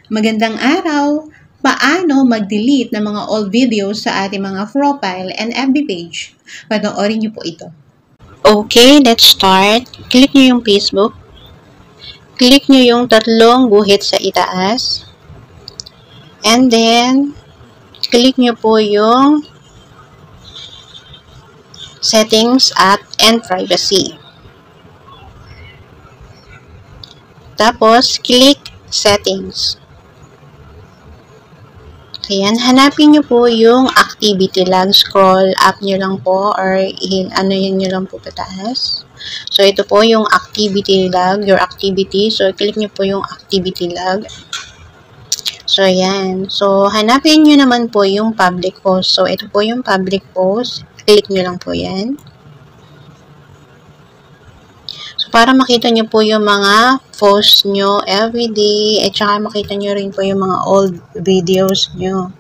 Magandang araw! Paano mag-delete ng mga old videos sa ating mga profile and FB page? Panoorin niyo po ito. Okay, let's start. Click nyo yung Facebook. Click nyo yung tatlong guhit sa itaas. And then, click nyo po yung settings and privacy. Tapos, click settings. Ayan, hanapin nyo po yung activity log. Scroll up nyo lang po or ano yun nyo lang po pataas. So, ito po yung activity log, your activity. So, click nyo po yung activity log. So, ayan. So, hanapin nyo naman po yung public post. So, ito po yung public post. Click nyo lang po yan. So, para makita nyo po yung mga post nyo everyday. At saka makita nyo rin po yung mga old videos nyo.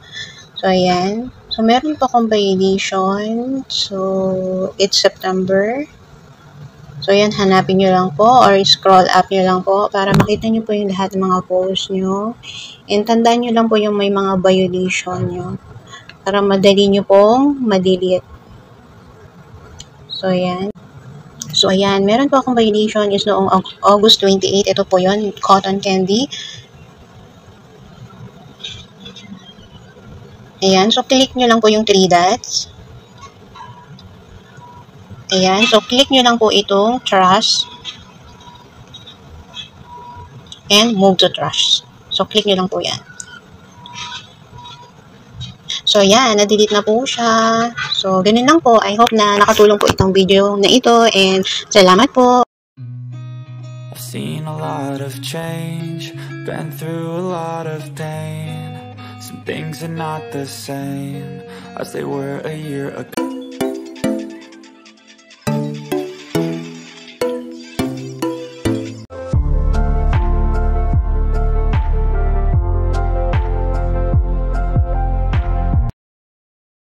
So, ayan. So, meron po akong violation. So, it's September. So, ayan. Hanapin nyo lang po or scroll up nyo lang po para makita nyo po yung lahat ng mga post nyo. And tandaan nyo lang po yung may mga violation nyo. Para madali nyo pong ma-delete. So, ayan. So, ayan. Meron po akong violation is noong August 28. Ito po yun. Cotton candy. Ayan. So, click nyo lang po yung 3 dots. Ayan. So, click nyo lang po itong trash. And move to trash. So, click nyo lang po yan. So, yan. Na-delete na po siya. So, ganun lang po. I hope na nakatulong po itong video na ito. And, salamat po. I've seen a lot of change. Been through a lot of pain. Some things are not the same as they were a year ago.